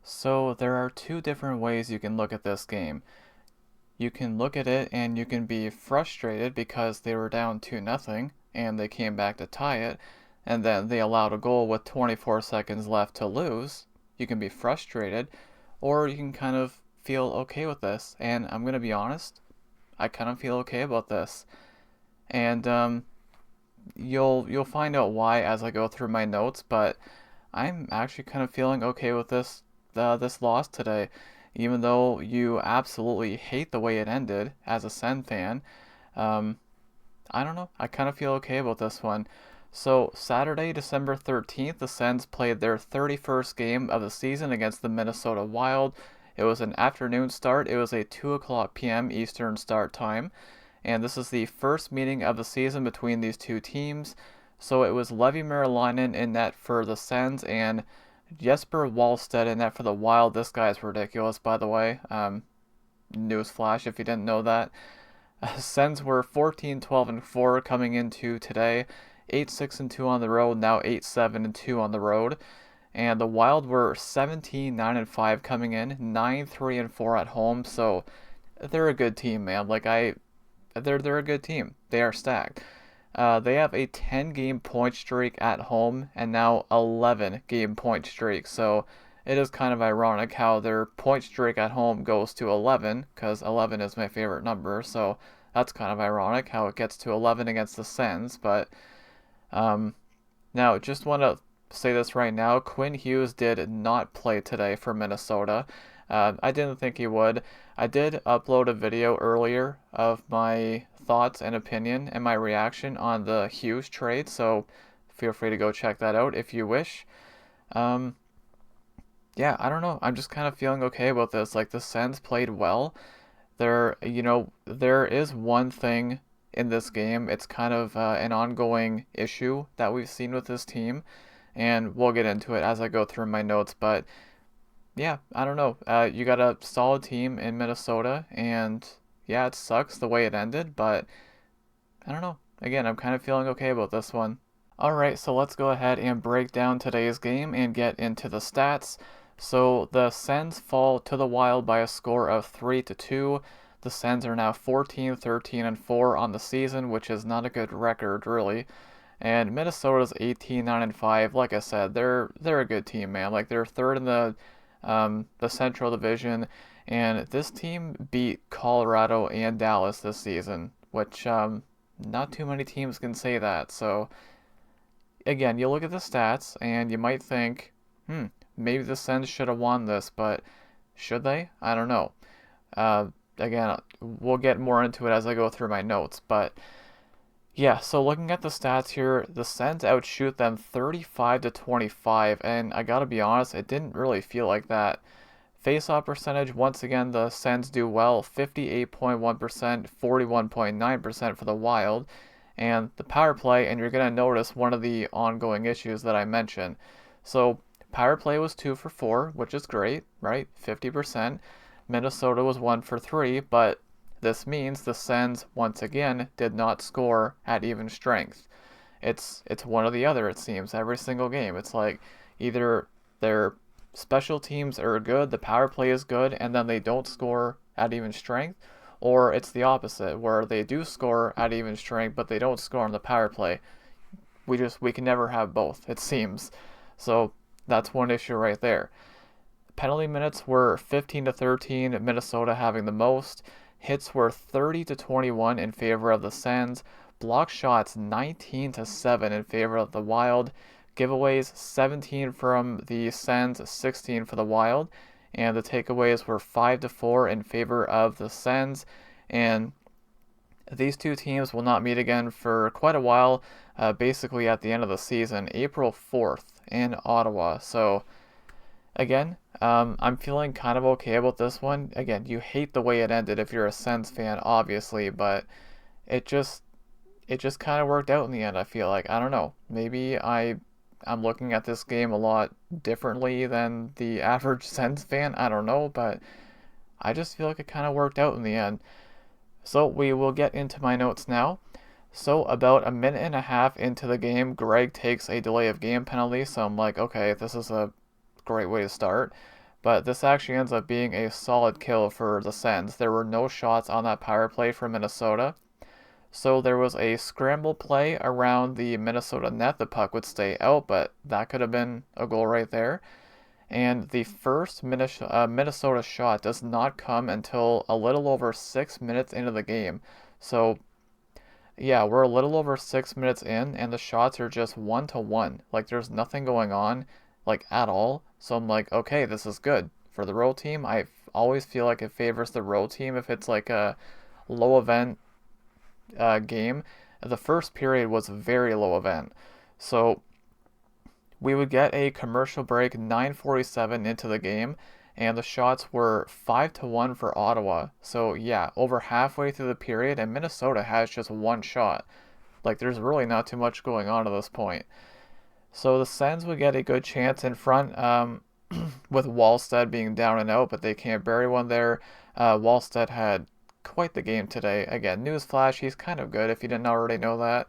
So there are two different ways you can look at this game. You can look at it and you can be frustrated because they were down 2-0 and they came back to tie it, and then they allowed a goal with 24 seconds left to lose. You can be frustrated, or you can kind of feel okay with this. And I'm going to be honest, I kind of feel okay about this. And you'll find out why as I go through my notes, but I'm actually kind of feeling okay with this loss today, even though you absolutely hate the way it ended as a Sen fan. Um, I don't know. I kind of feel okay about this one. So Saturday, December 13th, the Sens played their 31st game of the season against the Minnesota Wild. It was an afternoon start. It was a 2 o'clock p.m. Eastern start time, and this is the first meeting of the season between these two teams. So it was Levi Merlainen in net for the Sens and Jesper Wallstedt in net for the Wild. This guy is ridiculous, by the way. Newsflash if you didn't know that. Sens were 14, 12, and 4 coming into today, 8, 6, and 2 on the road, now 8, 7, and 2 on the road. And the Wild were 17, 9, and 5 coming in, 9, 3, and 4 at home. So they're a good team, man. They're a good team. They are stacked. They have a 10-game point streak at home and now 11-game point streak. So it is kind of ironic how their point streak at home goes to 11, because 11 is my favorite number. So that's kind of ironic how it gets to 11 against the Sens. But um, now, just want to say this right now. Quinn Hughes did not play today for Minnesota. I didn't think he would. I did upload a video earlier of my thoughts and opinion and my reaction on the Hughes trade, so feel free to go check that out if you wish. Um, yeah, I don't know. I'm just kind of feeling okay about this. Like, the Sens played well. There is one thing in this game. It's kind of an ongoing issue that we've seen with this team, and we'll get into it as I go through my notes. But yeah, I don't know. You got a solid team in Minnesota, and yeah, it sucks the way it ended, but I don't know. Again, I'm kind of feeling okay about this one. Alright, so let's go ahead and break down today's game and get into the stats. So the Sens fall to the Wild by a score of 3-2. The Sens are now 14, 13, and 4 on the season, which is not a good record, really. And Minnesota's 18, 9, and 5. Like I said, they're a good team, man. Like, they're third in the Central Division, and this team beat Colorado and Dallas this season, which not too many teams can say that. So again, you look at the stats and you might think, maybe the Sens should have won this, but should they? I don't know. Uh, Again, we'll get more into it as I go through my notes, but yeah, so looking at the stats here, the Sens outshoot them 35-25, and I gotta be honest, it didn't really feel like that. Face-off percentage, once again, the Sens do well, 58.1%, 41.9% for the Wild, and the power play, and you're gonna notice one of the ongoing issues that I mentioned. So power play was 2 for 4, which is great, right? 50%. Minnesota was 1 for 3, but this means the Sens, once again, did not score at even strength. It's one or the other, it seems, every single game. It's like either their special teams are good, the power play is good, and then they don't score at even strength, or it's the opposite, where they do score at even strength, but they don't score on the power play. We can never have both, it seems. So that's one issue right there. Penalty minutes were 15-13, Minnesota having the most. Hits were 30-21 in favor of the Sens. Block shots 19-7 in favor of the Wild. Giveaways 17 from the Sens, 16 for the Wild. And the takeaways were 5-4 in favor of the Sens. And these two teams will not meet again for quite a while, basically at the end of the season, April 4th in Ottawa. So again, I'm feeling kind of okay about this one. Again, you hate the way it ended if you're a Sens fan, obviously, but it just it just kind of worked out in the end. I feel like, I don't know. Maybe I'm looking at this game a lot differently than the average Sens fan. I don't know, but I just feel like it kind of worked out in the end. So we will get into my notes now. So about a minute and a half into the game, Greg takes a delay of game penalty. So I'm like, okay, this is a great way to start. but this actually ends up being a solid kill for the Sens. There were no shots on that power play for Minnesota. So there was a scramble play around the Minnesota net. The puck would stay out, but that could have been a goal right there. And the first Minnesota shot does not come until a little over 6 minutes into the game. So yeah, we're a little over 6 minutes in, and the shots are just 1-1. Like there's nothing going on, like at all. So I'm like, okay, this is good for the road team. I always feel like it favors the road team if it's like a low event game. The first period was very low event, so we would get a commercial break 9:47 into the game, and the shots were 5-1 for Ottawa. So yeah, over halfway through the period, and Minnesota has just one shot. Like there's really not too much going on at this point. So the Sens would get a good chance in front, with Wallstead being down and out, but they can't bury one there. Wallstead had quite the game today. Again, newsflash, he's kind of good if you didn't already know that.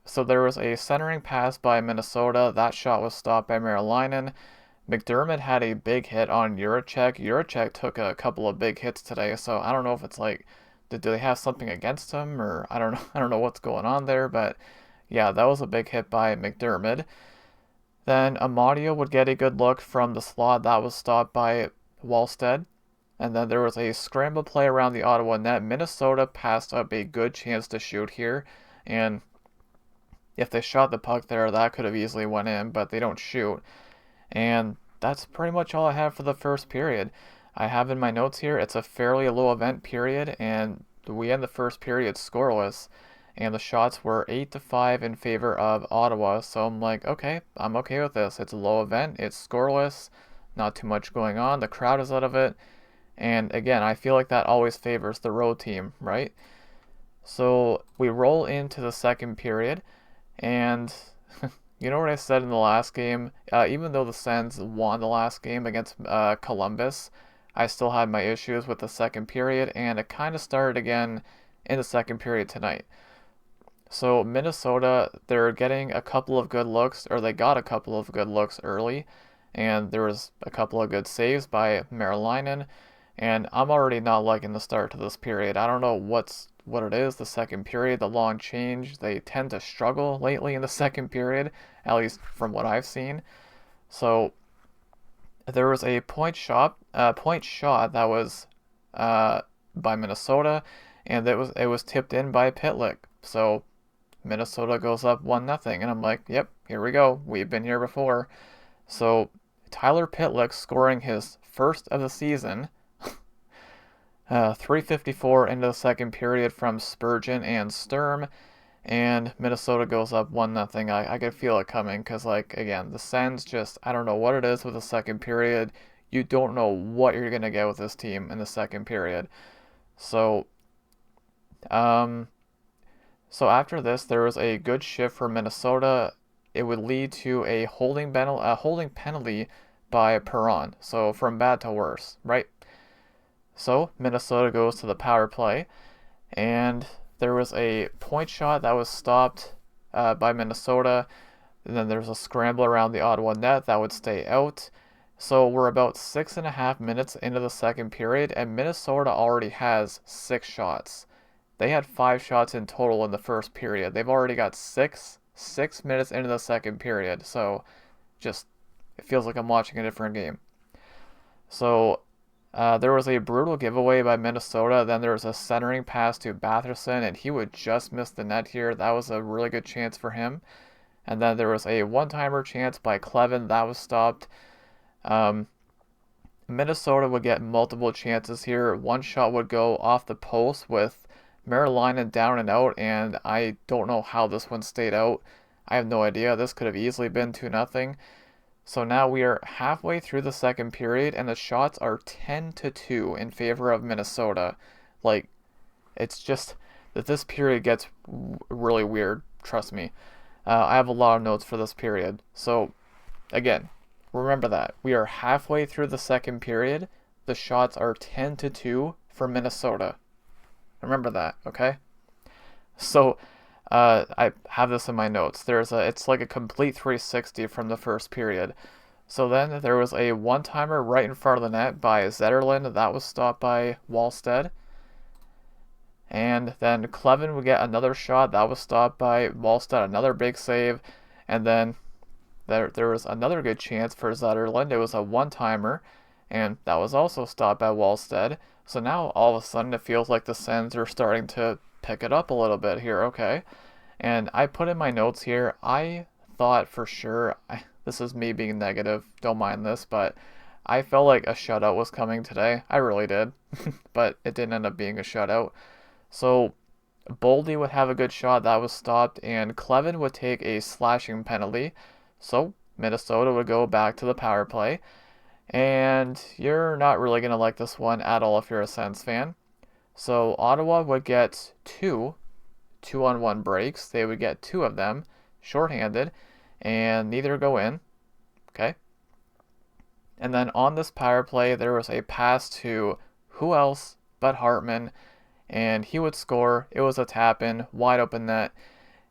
So there was a centering pass by Minnesota. That shot was stopped by Merlainen. McDermott had a big hit on Juracek. Juracek took a couple of big hits today, so I don't know if it's like, do they have something against him, or I don't know. I don't know what's going on there, but yeah, that was a big hit by McDermott. Then Amadio would get a good look from the slot. That was stopped by Wallstead. And then there was a scramble play around the Ottawa net. Minnesota passed up a good chance to shoot here, and if they shot the puck there, that could have easily went in, but they don't shoot. And that's pretty much all I have for the first period. I have in my notes here, it's a fairly low event period, and we end the first period scoreless, and the shots were 8-5 in favor of Ottawa. So I'm like, okay, I'm okay with this. It's a low event, it's scoreless, not too much going on, the crowd is out of it. And again, I feel like that always favors the road team, right? So we roll into the second period, and you know what I said in the last game? Even though the Sens won the last game against Columbus, I still had my issues with the second period, and it kind of started again in the second period tonight. So Minnesota, they're getting a couple of good looks, or they got a couple of good looks early, and there was a couple of good saves by Merlainen, and I'm already not liking the start to this period. I don't know what it is, the second period, the long change. They tend to struggle lately in the second period, at least from what I've seen. So there was a point shot that was by Minnesota, and it was tipped in by Pitlick. So Minnesota goes up 1-0, and I'm like, yep, here we go. We've been here before. So Tyler Pitlick scoring his first of the season. 3:54 into the second period from Spurgeon and Sturm, and Minnesota goes up 1-0. I could feel it coming because, like, again, the Sens just, I don't know what it is with the second period. You don't know what you're going to get with this team in the second period. So, so after this, there was a good shift for Minnesota. It would lead to a holding penalty by Perron. So from bad to worse, right? So Minnesota goes to the power play, and there was a point shot that was stopped by Minnesota. And then there's a scramble around the Ottawa net that would stay out. So we're about 6.5 minutes into the second period, and Minnesota already has 6 shots. They had 5 shots in total in the first period. They've already got 6 minutes into the second period. So just, it feels like I'm watching a different game. So there was a brutal giveaway by Minnesota. Then there was a centering pass to Batherson, and he would just miss the net here. That was a really good chance for him. And then there was a one-timer chance by Clevin. That was stopped. Minnesota would get multiple chances here. One shot would go off the post with Merlainen down and out, and I don't know how this one stayed out. I have no idea. This could have easily been 2-0. So now we are halfway through the second period, and the shots are 10-2 in favor of Minnesota. Like, it's just that this period gets really weird, trust me. I have a lot of notes for this period. So, again, remember that. We are halfway through the second period. The shots are 10-2 for Minnesota. Remember that, okay? So, I have this in my notes. It's like a complete 360 from the first period. So then there was a one-timer right in front of the net by Zetterlund. That was stopped by Wallstedt. And then Clevin would get another shot. That was stopped by Wallstedt. Another big save. And then there was another good chance for Zetterlund. It was a one-timer. And that was also stopped by Wallstedt. So now all of a sudden it feels like the Sens are starting to pick it up a little bit here. Okay. And I put in my notes here, I thought for sure, this is me being negative, don't mind this, but I felt like a shutout was coming today. I really did, but it didn't end up being a shutout. So Boldy would have a good shot, that was stopped, and Clevin would take a slashing penalty. So Minnesota would go back to the power play. And you're not really going to like this one at all if you're a Sens fan. So Ottawa would get two-on-one breaks. They would get two of them, shorthanded, and neither go in. Okay. And then on this power play, there was a pass to who else but Hartman, and he would score. It was a tap in, wide open net.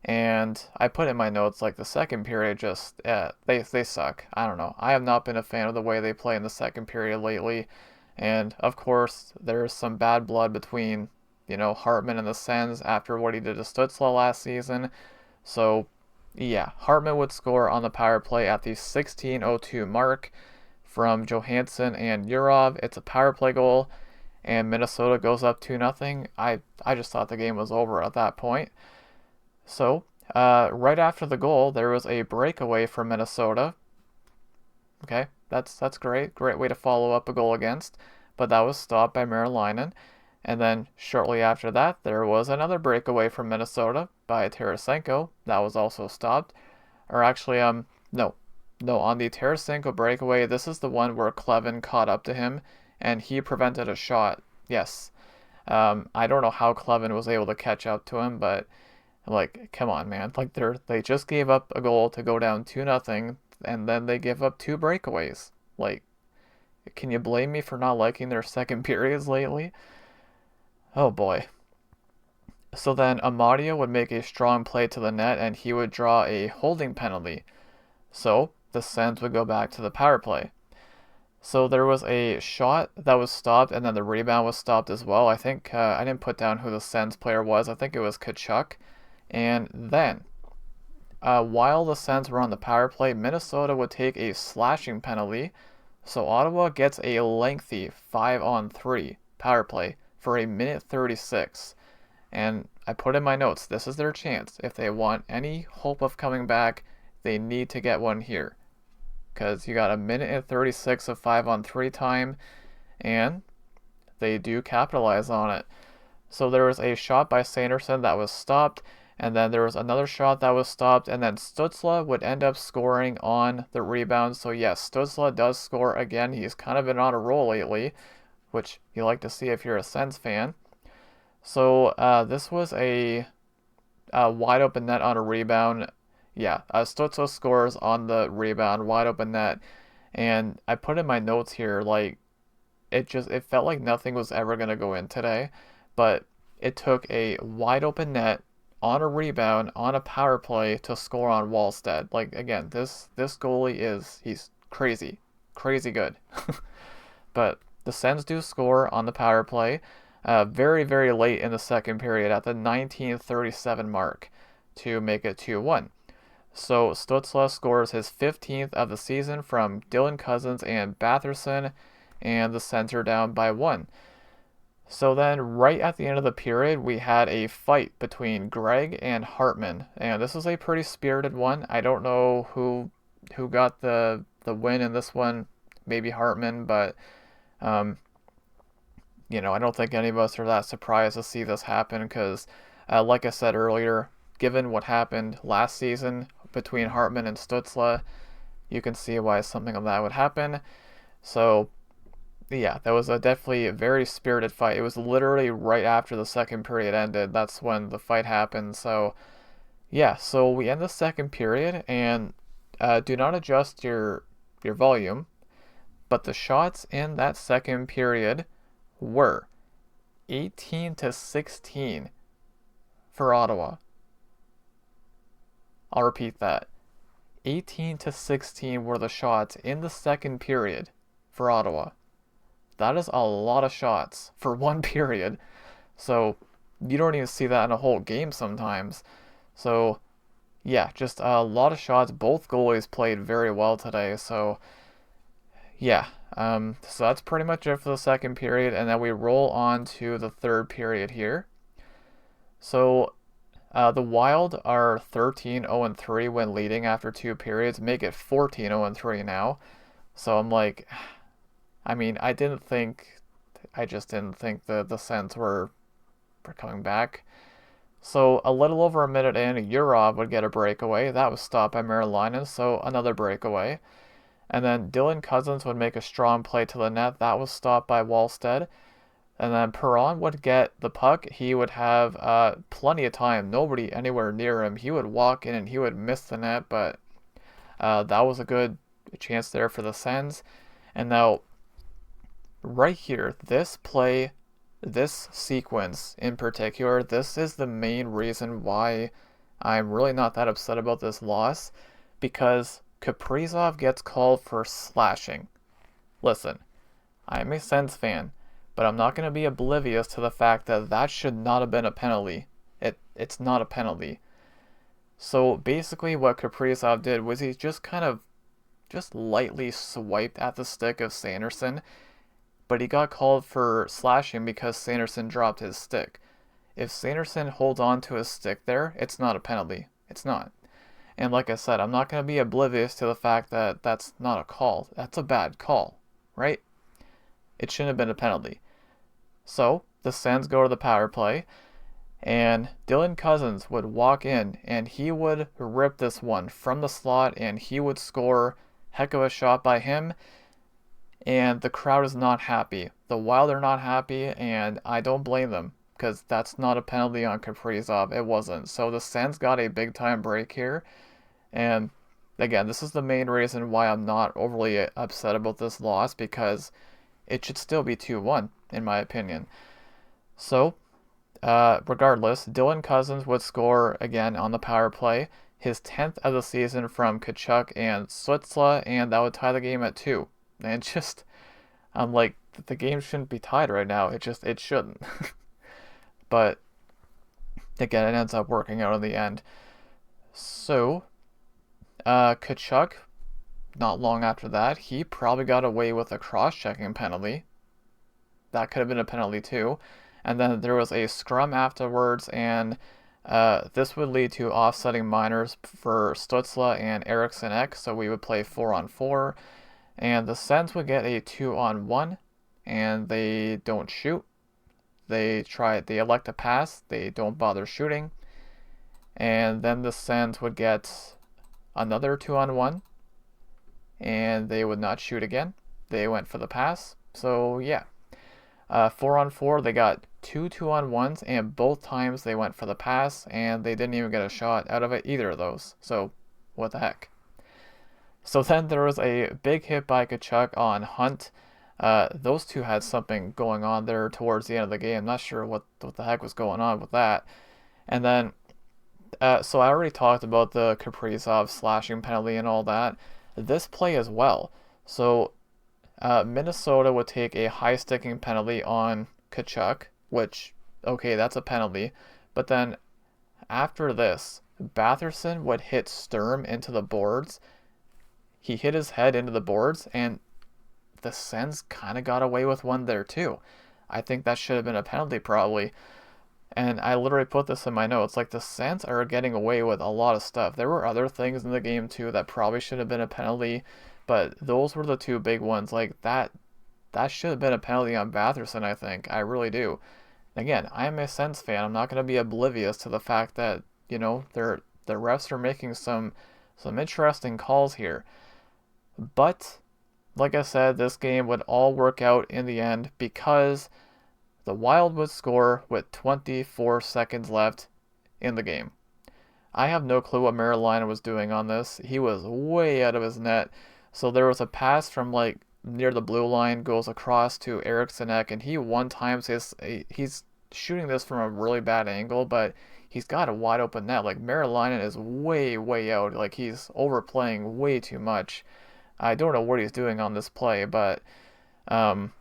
And I put in my notes like the second period just they suck. I don't know. I have not been a fan of the way they play in the second period lately. And of course, there's some bad blood between, Hartman and the Sens after what he did to Stützle last season. So, yeah, Hartman would score on the power play at the 16:02 mark from Johansson and Yurov. It's a power play goal, and Minnesota goes up 2-0. I just thought the game was over at that point. So, right after the goal, there was a breakaway for Minnesota. Okay, that's great. Great way to follow up a goal against. But that was stopped by Marilainen. And then shortly after that, there was another breakaway from Minnesota by Tarasenko. That was also stopped. Or actually, no. No, on the Tarasenko breakaway, this is the one where Clevin caught up to him and he prevented a shot. Yes. I don't know how Clevin was able to catch up to him, but like, come on, man. Like they just gave up a goal to go down 2-0, and then they give up two breakaways. Like, can you blame me for not liking their second periods lately? Oh boy. So then Amadio would make a strong play to the net and he would draw a holding penalty. So the Sens would go back to the power play. So there was a shot that was stopped and then the rebound was stopped as well. I think I didn't put down who the Sens player was. I think it was Kachuk. And then, while the Sens were on the power play, Minnesota would take a slashing penalty. So Ottawa gets a lengthy 5-on-3 power play for a minute 36. And I put in my notes, this is their chance. If they want any hope of coming back, they need to get one here. Because you got a minute and 36 of 5-on-3 time, and they do capitalize on it. So there was a shot by Sanderson that was stopped, and then there was another shot that was stopped, and then Stützle would end up scoring on the rebound. So yes, Stützle does score again. He's kind of been on a roll lately, which you like to see if you're a Sens fan. So this was a wide open net on a rebound. Yeah, Stützle scores on the rebound, wide open net. And I put in my notes here, like, it felt like nothing was ever going to go in today. But it took a wide open net on a rebound on a power play to score on Wallstedt. Like, again, this goalie he's crazy good. But the Sens do score on the power play very, very late in the second period at the 19:37 mark to make it 2-1. So Stützle scores his 15th of the season from Dylan Cousins and Batherson, and the Sens are down by 1. So then, right at the end of the period, we had a fight between Greg and Hartman, and this was a pretty spirited one. I don't know who got the win in this one, maybe Hartman, but I don't think any of us are that surprised to see this happen because, like I said earlier, given what happened last season between Hartman and Stützle, you can see why something like that would happen. So yeah, that was definitely a very spirited fight. It was literally right after the second period ended. That's when the fight happened. So, yeah, so we end the second period, and do not adjust your volume, but the shots in that second period were 18-16 for Ottawa. I'll repeat that. 18 to 16 were the shots in the second period for Ottawa. That is a lot of shots for one period. So you don't even see that in a whole game sometimes. So yeah, just a lot of shots. Both goalies played very well today. So yeah, so that's pretty much it for the second period, and then we roll on to the third period here. So the Wild are 13-0-3 when leading after two periods, make it 14-0-3 now. So I'm like, I mean, I just didn't think the Sens were coming back. So a little over a minute in, Urov would get a breakaway. That was stopped by Marilainen, so another breakaway. And then Dylan Cousins would make a strong play to the net. That was stopped by Wallstead. And then Perron would get the puck. He would have plenty of time. Nobody anywhere near him. He would walk in and he would miss the net, but that was a good chance there for the Sens. And now, right here, this play, this sequence in particular, this is the main reason why I'm really not that upset about this loss, because Kaprizov gets called for slashing. Listen, I'm a Sens fan, but I'm not going to be oblivious to the fact that that should not have been a penalty. It's not a penalty. So basically what Kaprizov did was he just lightly swiped at the stick of Sanderson, but he got called for slashing because Sanderson dropped his stick. If Sanderson holds on to his stick there, it's not a penalty. It's not. And like I said, I'm not going to be oblivious to the fact that that's not a call. That's a bad call, right? It shouldn't have been a penalty. So the Sens go to the power play, and Dylan Cousins would walk in, and he would rip this one from the slot, and he would score. Heck of a shot by him, and the crowd is not happy. The Wild are not happy, and I don't blame them, because that's not a penalty on Kaprizov. It wasn't. So the Sens got a big-time break here, and again, this is the main reason why I'm not overly upset about this loss, because it should still be 2-1, in my opinion. So, regardless, Dylan Cousins would score again on the power play, his 10th of the season from Tkachuk and Stützle, and that would tie the game at 2. And just, I'm like, the game shouldn't be tied right now. It shouldn't. But, again, it ends up working out in the end. So, Tkachuk, not long after that, he probably got away with a cross-checking penalty. That could have been a penalty too. And then there was a scrum afterwards, and this would lead to offsetting minors for Stützle and Eriksson Ek, so we would play 4-on-4. And the Sens would get a 2-on-1, and they don't shoot. They elect to pass, they don't bother shooting. And then the Sens would get another 2-on-1, and they would not shoot again. They went for the pass. So yeah, 4-on-4, they got two 2-on-1s, and both times they went for the pass, and they didn't even get a shot out of it, either of those. So what the heck. So then there was a big hit by Tkachuk on Hunt. Those two had something going on there towards the end of the game. I'm not sure what the heck was going on with that. And then, so I already talked about the Kaprizov slashing penalty and all that. This play as well. So Minnesota would take a high sticking penalty on Tkachuk, which, okay, that's a penalty. But then after this, Batherson would hit Sturm into the boards. He hit his head into the boards, and the Sens kind of got away with one there too. I think that should have been a penalty probably. And I literally put this in my notes, like the Sens are getting away with a lot of stuff. There were other things in the game too that probably should have been a penalty, but those were the two big ones. Like that should have been a penalty on Batherson, I think. I really do. Again, I am a Sens fan. I'm not going to be oblivious to the fact that, the refs are making some interesting calls here. But, like I said, this game would all work out in the end because the Wild would score with 24 seconds left in the game. I have no clue what Marilainen was doing on this. He was way out of his net. So there was a pass from near the blue line, goes across to Eriksson Ek, and he one-times he's shooting this from a really bad angle, but he's got a wide open net. Like Maryline is way, way out. Like he's overplaying way too much. I don't know what he's doing on this play, but um,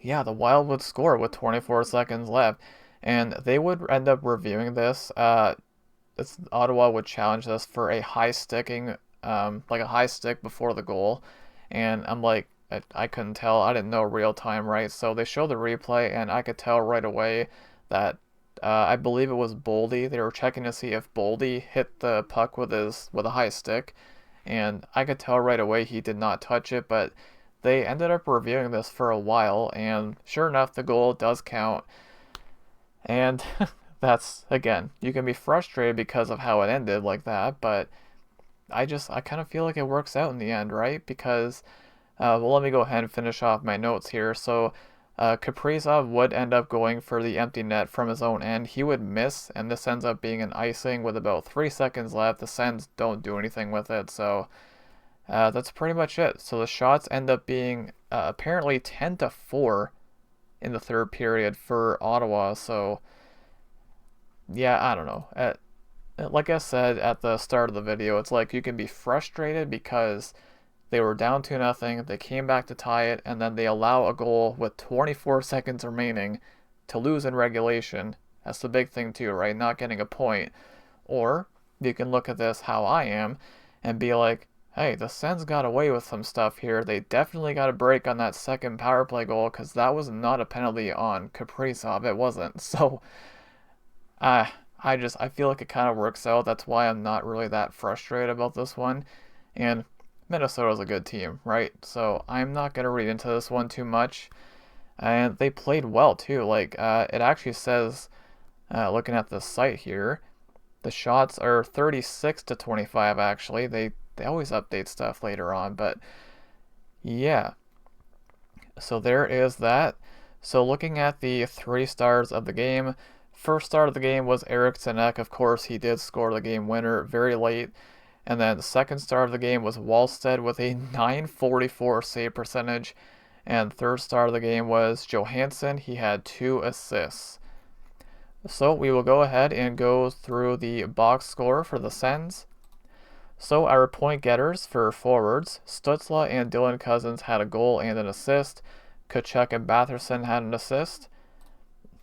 yeah, the Wild would score with 24 seconds left, and they would end up reviewing this. Ottawa would challenge this for a high sticking, like a high stick before the goal, and I'm like, I couldn't tell. I didn't know real time, right? So they showed the replay, and I could tell right away that I believe it was Boldy. They were checking to see if Boldy hit the puck with a high stick, and I could tell right away he did not touch it. But they ended up reviewing this for a while, and sure enough, the goal does count. And that's, again, you can be frustrated because of how it ended like that, but I kind of feel like it works out in the end, right? Because, well, let me go ahead and finish off my notes here. So, Kaprizov would end up going for the empty net from his own end. He would miss, and this ends up being an icing with about 3 seconds left. The Sens don't do anything with it, so that's pretty much it. So the shots end up being apparently 10-4 in the third period for Ottawa. So yeah, I don't know. Like I said at the start of the video, it's like you can be frustrated because they were down 2-0, they came back to tie it, and then they allow a goal with 24 seconds remaining to lose in regulation. That's the big thing too, right? Not getting a point. Or you can look at this how I am and be like, hey, the Sens got away with some stuff here. They definitely got a break on that second power play goal because that was not a penalty on Kaprizov. It wasn't. So, I feel like it kind of works out. That's why I'm not really that frustrated about this one. And Minnesota's a good team, right? So I'm not going to read into this one too much. And they played well too. Like, it actually says, looking at the site here, the shots are 36-25 actually. They always update stuff later on, but yeah. So there is that. So looking at the 3 stars of the game, first star of the game was Eric Sinek. Of course, he did score the game winner very late. And then the second star of the game was Wallstead with a 944 save percentage. And third star of the game was Johansson. He had 2 assists. So we will go ahead and go through the box score for the Sens. So our point getters for forwards, Stützle and Dylan Cousins had a goal and an assist. Tkachuk and Batherson had an assist.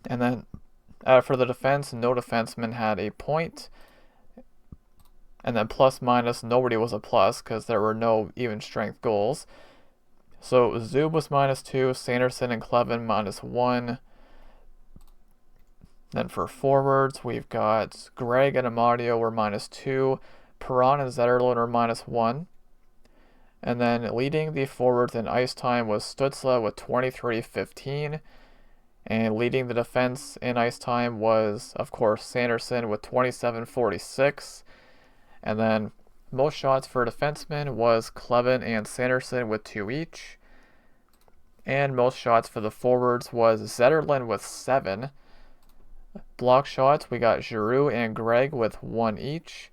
And then for the defense, no defenseman had a point. And then plus minus, nobody was a plus because there were no even strength goals. So Zub was -2, Sanderson and Clevin -1. Then for forwards, we've got Greg and Amadio were -2. Perron and Zetterlund were -1. And then leading the forwards in ice time was Stützle with 23:15. And leading the defense in ice time was, of course, Sanderson with 27:46. And then most shots for defensemen was Clevin and Sanderson with 2 each. And most shots for the forwards was Zetterlund with 7. Block shots, we got Giroux and Greg with 1 each.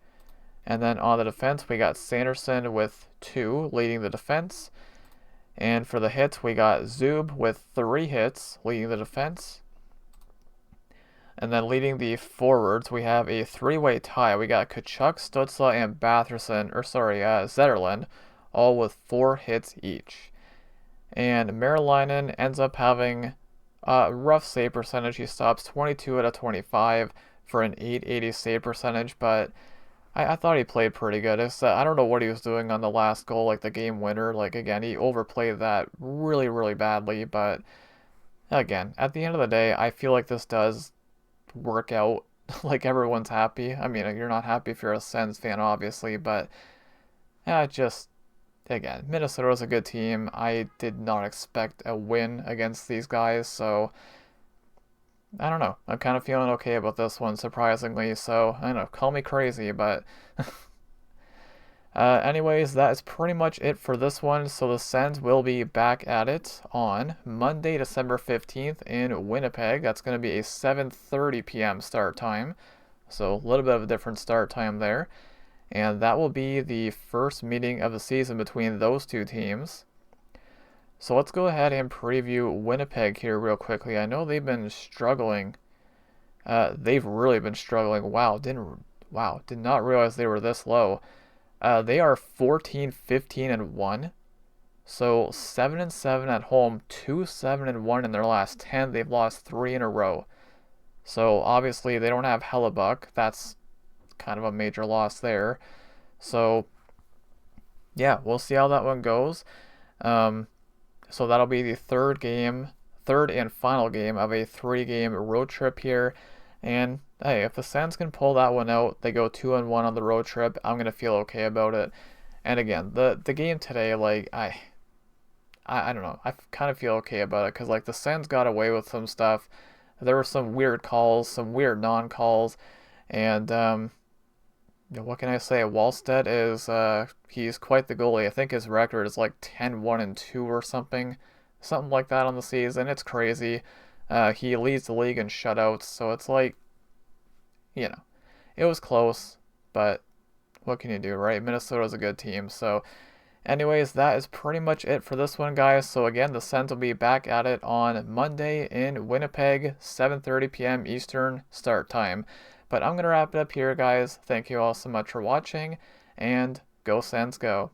And then on the defense, we got Sanderson with 2, leading the defense. And for the hits, we got Zub with 3 hits, leading the defense. And then leading the forwards, we have a 3-way tie. We got Tkachuk, Stützle, and Zetterlund, all with 4 hits each. And Maryline ends up having a rough save percentage. He stops 22 out of 25 for an 880 save percentage, but I thought he played pretty good. I don't know what he was doing on the last goal, like the game winner. Like, again, he overplayed that really, really badly, but again, at the end of the day, I feel like this does work out. Like, everyone's happy. I mean, you're not happy if you're a Sens fan, obviously, but yeah, again, Minnesota's a good team. I did not expect a win against these guys, so I don't know. I'm kind of feeling okay about this one, surprisingly, so I don't know, call me crazy, but anyways, that is pretty much it for this one. So the Sens will be back at it on Monday, December 15th in Winnipeg. That's going to be a 7:30 p.m. start time. So a little bit of a different start time there. And that will be the first meeting of the season between those two teams. So let's go ahead and preview Winnipeg here real quickly. I know they've been struggling. They've really been struggling. Wow, did not realize they were this low. They are 14, 15, and 1. So 7 and 7 at home, 2, 7 and 1 in their last 10. They've lost 3 in a row. So obviously they don't have Hellebuck. That's kind of a major loss there. So yeah, we'll see how that one goes. Um, so that'll be the third and final game of a 3-game road trip here. And hey, if the Sens can pull that one out, they go 2-1 on the road trip. I'm gonna feel okay about it. And again, the game today, like I don't know, I kind of feel okay about it because like the Sens got away with some stuff. There were some weird calls, some weird non-calls, and what can I say? Wallstedt is he's quite the goalie. I think his record is like 10-1 and 2 or something like that on the season. It's crazy. He leads the league in shutouts, so it's like, you know, it was close, but what can you do, right? Minnesota's a good team. So anyways, that is pretty much it for this one, guys. So again, the Sens will be back at it on Monday in Winnipeg, 7:30 p.m. Eastern start time. But I'm going to wrap it up here, guys. Thank you all so much for watching, and go Sens go.